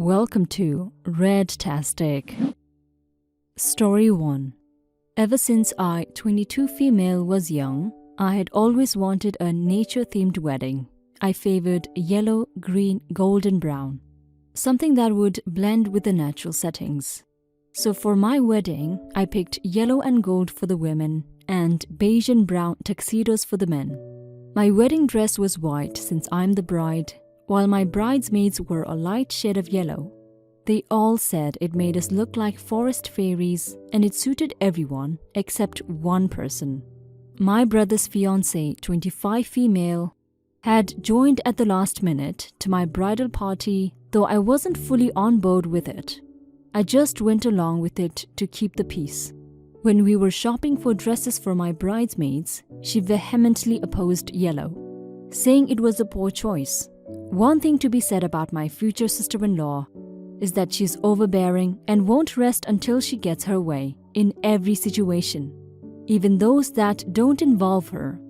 Welcome to Redtastic. Story 1. Ever since I, 22 female, was young, I had always wanted a nature-themed wedding. I favored yellow, green, gold and brown. Something that would blend with the natural settings. So for my wedding, I picked yellow and gold for the women and beige and brown tuxedos for the men. My wedding dress was white since I'm the bride, while my bridesmaids were a light shade of yellow. They all said it made us look like forest fairies and it suited everyone except one person. My brother's fiancée, 25 female, had joined at the last minute to my bridal party, though I wasn't fully on board with it. I just went along with it to keep the peace. When we were shopping for dresses for my bridesmaids, she vehemently opposed yellow, saying it was a poor choice. One thing to be said about my future sister-in-law is that she's overbearing and won't rest until she gets her way in every situation, even those that don't involve her.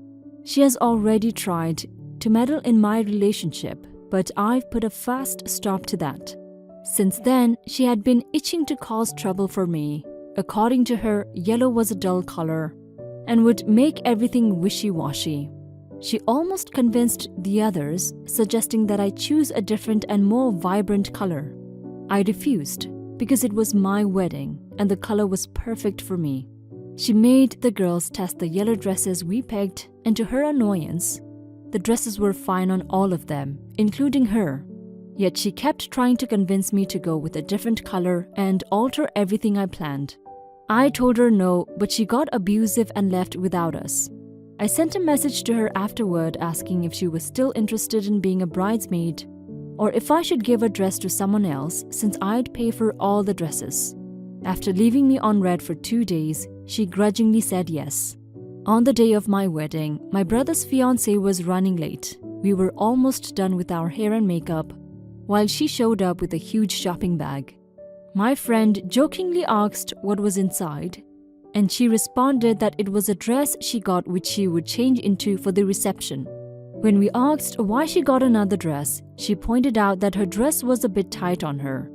She has already tried to meddle in my relationship, but I've put a fast stop to that. Since then, she had been itching to cause trouble for me. According to her, yellow was a dull color and would make everything wishy-washy. She almost convinced the others, suggesting that I choose a different and more vibrant color. I refused because it was my wedding and the color was perfect for me. She made the girls test the yellow dresses we picked, and to her annoyance, the dresses were fine on all of them, including her. Yet she kept trying to convince me to go with a different color and alter everything I planned. I told her no, but she got abusive and left without us. I sent a message to her afterward asking if she was still interested in being a bridesmaid or if I should give a dress to someone else since I'd pay for all the dresses. After leaving me on red for 2 days, she grudgingly said yes. On the day of my wedding, my brother's fiancée was running late. We were almost done with our hair and makeup while she showed up with a huge shopping bag. My friend jokingly asked what was inside, and she responded that it was a dress she got which she would change into for the reception. When we asked why she got another dress, she pointed out that her dress was a bit tight on her.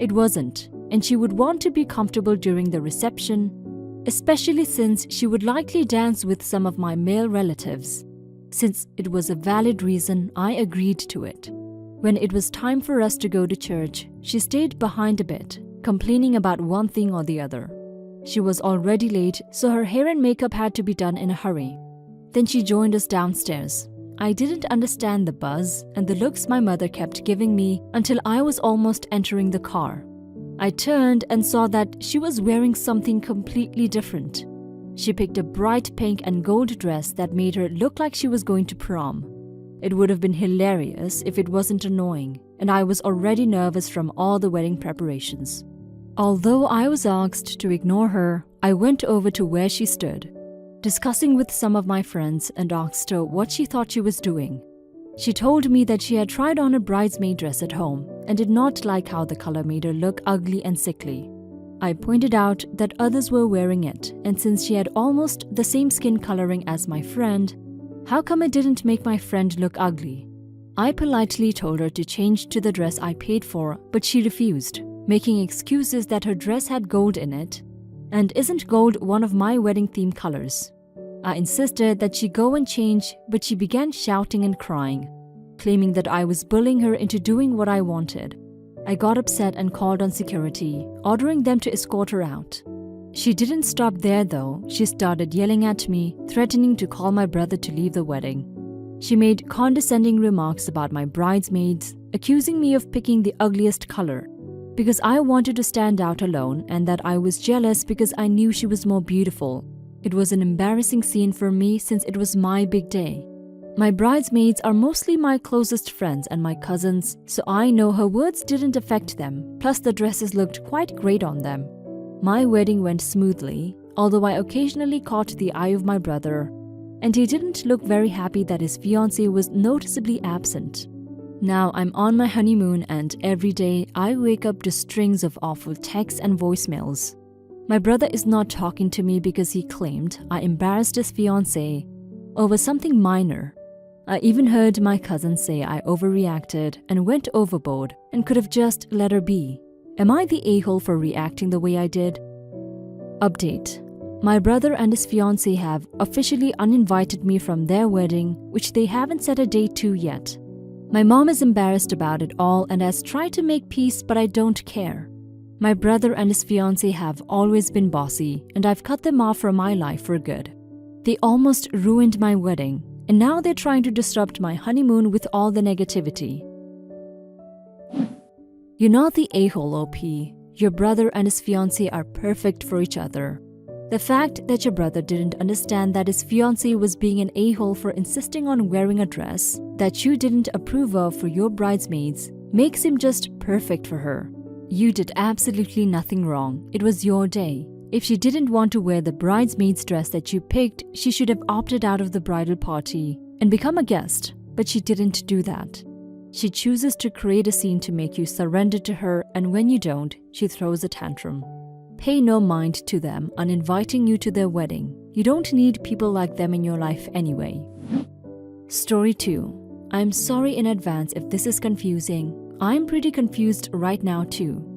It wasn't, and she would want to be comfortable during the reception, especially since she would likely dance with some of my male relatives. Since it was a valid reason, I agreed to it. When it was time for us to go to church, she stayed behind a bit, complaining about one thing or the other. She was already late, so her hair and makeup had to be done in a hurry. Then she joined us downstairs. I didn't understand the buzz and the looks my mother kept giving me until I was almost entering the car. I turned and saw that she was wearing something completely different. She picked a bright pink and gold dress that made her look like she was going to prom. It would have been hilarious if it wasn't annoying, and I was already nervous from all the wedding preparations. Although I was asked to ignore her, I went over to where she stood, discussing with some of my friends, and asked her what she thought she was doing. She told me that she had tried on a bridesmaid dress at home and did not like how the color made her look ugly and sickly. I pointed out that others were wearing it, and since she had almost the same skin coloring as my friend, how come it didn't make my friend look ugly? I politely told her to change to the dress I paid for, but she refused, making excuses that her dress had gold in it, and isn't gold one of my wedding theme colors. I insisted that she go and change, but she began shouting and crying, claiming that I was bullying her into doing what I wanted. I got upset and called on security, ordering them to escort her out. She didn't stop there though. She started yelling at me, threatening to call my brother to leave the wedding. She made condescending remarks about my bridesmaids, accusing me of picking the ugliest color because I wanted to stand out alone and that I was jealous because I knew she was more beautiful. It was an embarrassing scene for me since it was my big day. My bridesmaids are mostly my closest friends and my cousins, so I know her words didn't affect them, plus the dresses looked quite great on them. My wedding went smoothly, although I occasionally caught the eye of my brother, and he didn't look very happy that his fiancée was noticeably absent. Now I'm on my honeymoon and every day I wake up to strings of awful texts and voicemails. My brother is not talking to me because he claimed I embarrassed his fiancée over something minor. I even heard my cousin say I overreacted and went overboard and could have just let her be. Am I the a-hole for reacting the way I did? Update. My brother and his fiancée have officially uninvited me from their wedding, which they haven't set a date to yet. My mom is embarrassed about it all and has tried to make peace, but I don't care. My brother and his fiancée have always been bossy, and I've cut them off from my life for good. They almost ruined my wedding, and now they're trying to disrupt my honeymoon with all the negativity. You're not the a-hole, OP. Your brother and his fiancée are perfect for each other. The fact that your brother didn't understand that his fiancée was being an a-hole for insisting on wearing a dress that you didn't approve of for your bridesmaids makes him just perfect for her. You did absolutely nothing wrong. It was your day. If she didn't want to wear the bridesmaid's dress that you picked, she should have opted out of the bridal party and become a guest, but she didn't do that. She chooses to create a scene to make you surrender to her, and when you don't, she throws a tantrum. Pay no mind to them uninviting you to their wedding. You don't need people like them in your life anyway. Story 2. I'm sorry in advance if this is confusing. I'm pretty confused right now too.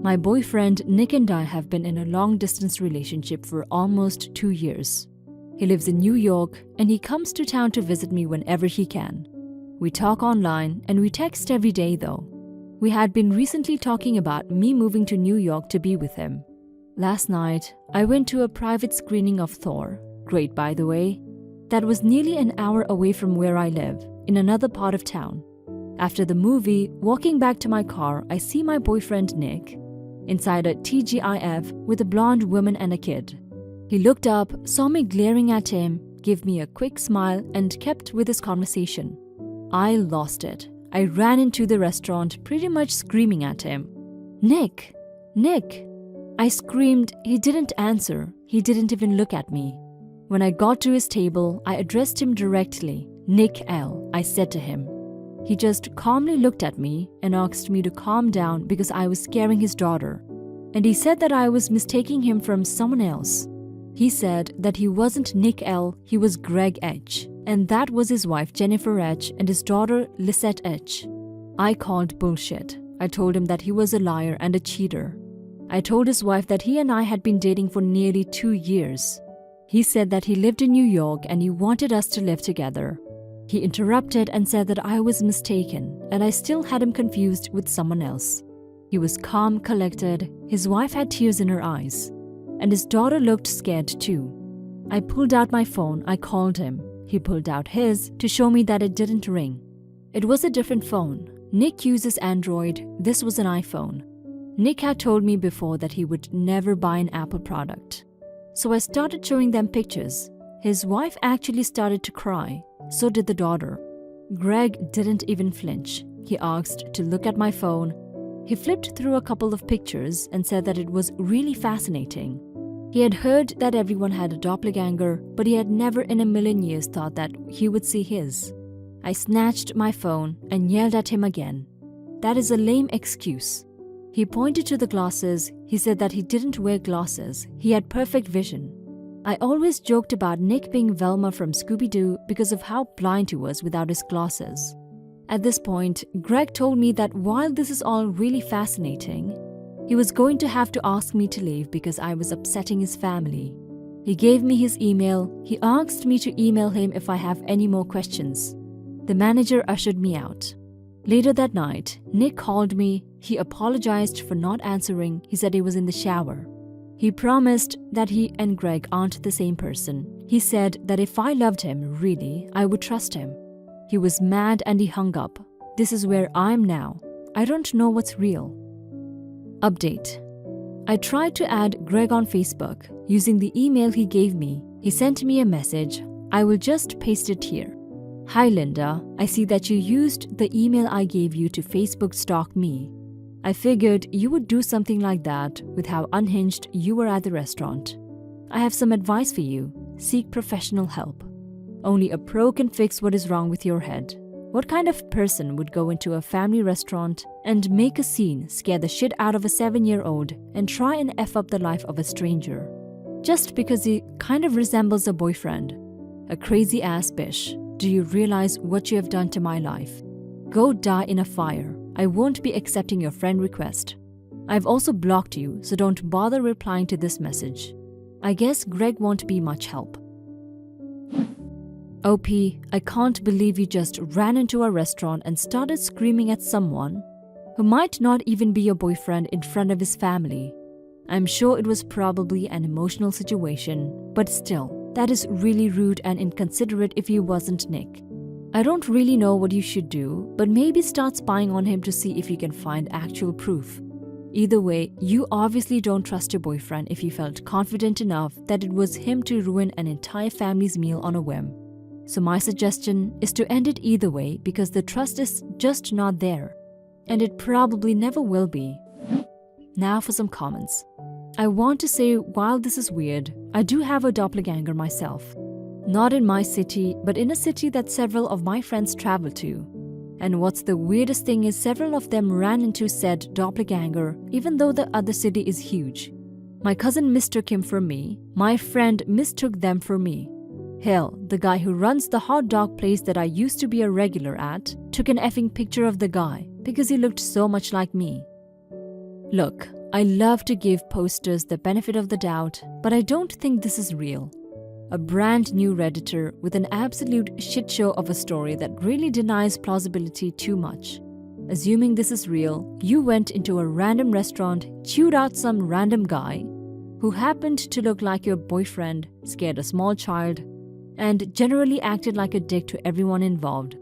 My boyfriend Nick and I have been in a long-distance relationship for almost 2 years. He lives in New York and he comes to town to visit me whenever he can. We talk online and we text every day though. We had been recently talking about me moving to New York to be with him. Last night, I went to a private screening of Thor, great by the way, that was nearly an hour away from where I live, in another part of town. After the movie, walking back to my car, I see my boyfriend Nick inside a TGIF with a blonde woman and a kid. He looked up, saw me glaring at him, gave me a quick smile and kept with his conversation. I lost it. I ran into the restaurant pretty much screaming at him. Nick! Nick! I screamed. He didn't answer. He didn't even look at me. When I got to his table, I addressed him directly. Nick L., I said to him. He just calmly looked at me and asked me to calm down because I was scaring his daughter. And he said that I was mistaking him from someone else. He said that he wasn't Nick L., he was Greg H., and that was his wife Jennifer H. and his daughter Lisette H. I called bullshit. I told him that he was a liar and a cheater. I told his wife that he and I had been dating for nearly 2 years. He said that he lived in New York and he wanted us to live together. He interrupted and said that I was mistaken and I still had him confused with someone else. He was calm, collected, his wife had tears in her eyes, and his daughter looked scared too. I pulled out my phone, I called him. He pulled out his to show me that it didn't ring. It was a different phone. Nick uses Android, this was an iPhone. Nick had told me before that he would never buy an Apple product. So I started showing them pictures. His wife actually started to cry. So did the daughter. Greg didn't even flinch. He asked to look at my phone. He flipped through a couple of pictures and said that it was really fascinating. He had heard that everyone had a doppelganger, but he had never in a million years thought that he would see his. I snatched my phone and yelled at him again. That is a lame excuse. He pointed to the glasses. He said that he didn't wear glasses. He had perfect vision. I always joked about Nick being Velma from Scooby-Doo because of how blind he was without his glasses. At this point, Greg told me that while this is all really fascinating, he was going to have to ask me to leave because I was upsetting his family. He gave me his email. He asked me to email him if I have any more questions. The manager ushered me out. Later that night, Nick called me. He apologized for not answering. He said he was in the shower. He promised that he and Greg aren't the same person. He said that if I loved him, really, I would trust him. He was mad and he hung up. This is where I'm now. I don't know what's real. Update. I tried to add Greg on Facebook using the email he gave me. He sent me a message. I will just paste it here. Hi Linda, I see that you used the email I gave you to Facebook stalk me. I figured you would do something like that with how unhinged you were at the restaurant. I have some advice for you. Seek professional help. Only a pro can fix what is wrong with your head. What kind of person would go into a family restaurant and make a scene, scare the shit out of a 7-year-old, and try and F up the life of a stranger? Just because he kind of resembles a boyfriend. A crazy ass bish. Do you realize what you have done to my life? Go die in a fire. I won't be accepting your friend request. I've also blocked you, so don't bother replying to this message. I guess Greg won't be much help. OP, I can't believe you just ran into a restaurant and started screaming at someone who might not even be your boyfriend in front of his family. I'm sure it was probably an emotional situation, but still, that is really rude and inconsiderate if you wasn't Nick. I don't really know what you should do, but maybe start spying on him to see if you can find actual proof. Either way, you obviously don't trust your boyfriend if you felt confident enough that it was him to ruin an entire family's meal on a whim. So my suggestion is to end it either way because the trust is just not there. And it probably never will be. Now for some comments. I want to say while this is weird, I do have a doppelganger myself. Not in my city, but in a city that several of my friends travel to. And what's the weirdest thing is several of them ran into said doppelganger even though the other city is huge. My cousin mistook him for me, my friend mistook them for me. Hell, the guy who runs the hot dog place that I used to be a regular at took an effing picture of the guy because he looked so much like me. Look, I love to give posters the benefit of the doubt, but I don't think this is real. A brand new Redditor with an absolute shit show of a story that really denies plausibility too much. Assuming this is real, you went into a random restaurant, chewed out some random guy who happened to look like your boyfriend, scared a small child, and generally acted like a dick to everyone involved.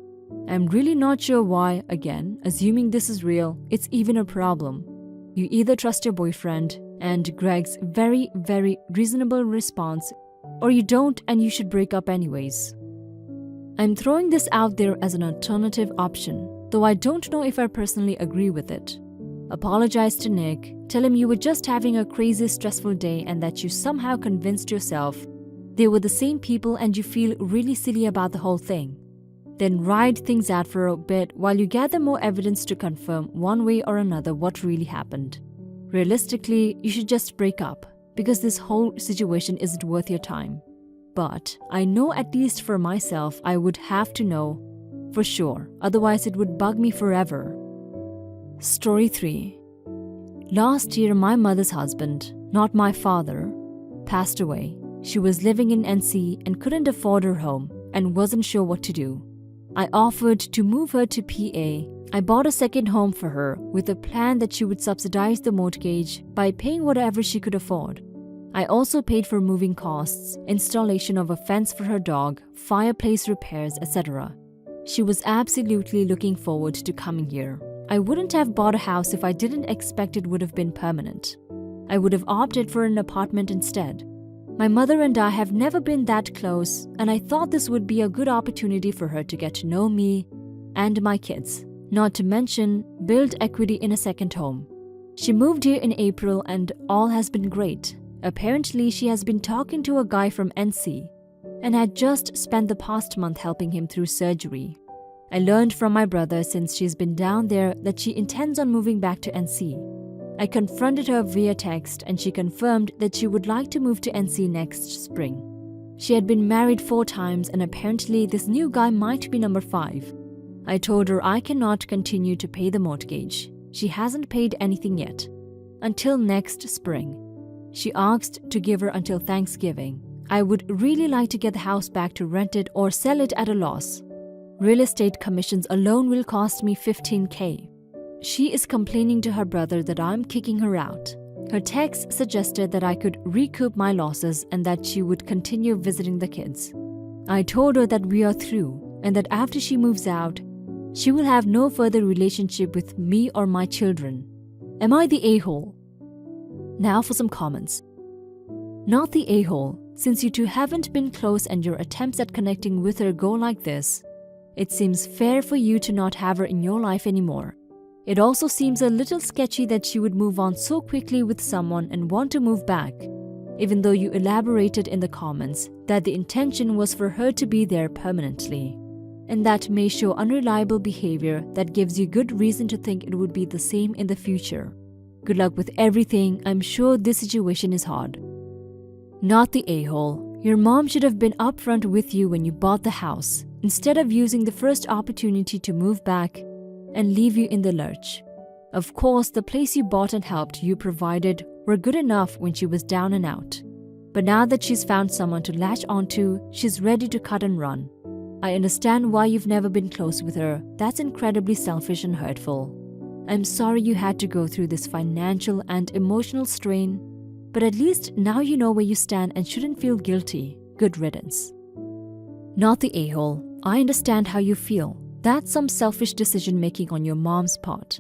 I'm really not sure why, again, assuming this is real, it's even a problem. You either trust your boyfriend and Greg's very, very reasonable response, or you don't and you should break up anyways. I'm throwing this out there as an alternative option, though I don't know if I personally agree with it. Apologize to Nick, tell him you were just having a crazy stressful day and that you somehow convinced yourself they were the same people and you feel really silly about the whole thing. Then ride things out for a bit while you gather more evidence to confirm one way or another what really happened. Realistically, you should just break up, because this whole situation isn't worth your time. But I know at least for myself I would have to know for sure, otherwise it would bug me forever. Story 3. Last year my mother's husband, not my father, passed away. She was living in NC and couldn't afford her home and wasn't sure what to do. I offered to move her to PA. I bought a second home for her with a plan that she would subsidize the mortgage by paying whatever she could afford. I also paid for moving costs, installation of a fence for her dog, fireplace repairs, etc. She was absolutely looking forward to coming here. I wouldn't have bought a house if I didn't expect it would have been permanent. I would have opted for an apartment instead. My mother and I have never been that close, and I thought this would be a good opportunity for her to get to know me and my kids, not to mention build equity in a second home. She moved here in April and all has been great. Apparently, she has been talking to a guy from NC and had just spent the past month helping him through surgery. I learned from my brother since she's been down there that she intends on moving back to NC. I confronted her via text and she confirmed that she would like to move to NC next spring. She had been married 4 times and apparently this new guy might be number 5. I told her I cannot continue to pay the mortgage. She hasn't paid anything yet. Until next spring. She asked to give her until Thanksgiving. I would really like to get the house back to rent it or sell it at a loss. Real estate commissions alone will cost me $15,000. She is complaining to her brother that I'm kicking her out. Her text suggested that I could recoup my losses and that she would continue visiting the kids. I told her that we are through and that after she moves out, she will have no further relationship with me or my children. Am I the a-hole? Now for some comments. Not the a-hole, since you two haven't been close and your attempts at connecting with her go like this. It seems fair for you to not have her in your life anymore. It also seems a little sketchy that she would move on so quickly with someone and want to move back, even though you elaborated in the comments that the intention was for her to be there permanently. And that may show unreliable behavior that gives you good reason to think it would be the same in the future. Good luck with everything. I'm sure this situation is hard. Not the a-hole. Your mom should have been upfront with you when you bought the house. instead of using the first opportunity to move back and leave you in the lurch. Of course, the place you bought and helped you provided were good enough when she was down and out. But now that she's found someone to latch onto, she's ready to cut and run. I understand why you've never been close with her. That's incredibly selfish and hurtful. I'm sorry you had to go through this financial and emotional strain, but at least now you know where you stand and shouldn't feel guilty. Good riddance. Not the a-hole. I understand how you feel. That's some selfish decision-making on your mom's part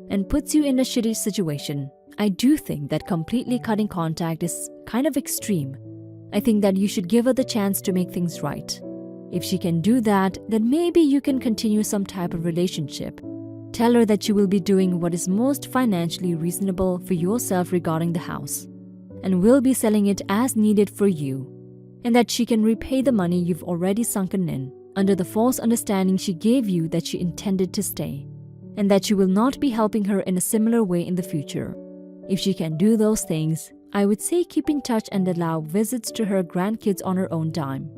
and puts you in a shitty situation. I do think that completely cutting contact is kind of extreme. I think that you should give her the chance to make things right. If she can do that, then maybe you can continue some type of relationship. Tell her that you will be doing what is most financially reasonable for yourself regarding the house, and will be selling it as needed for you, and that she can repay the money you've already sunken in, under the false understanding she gave you that she intended to stay, and that you will not be helping her in a similar way in the future. If she can do those things, I would say keep in touch and allow visits to her grandkids on her own dime.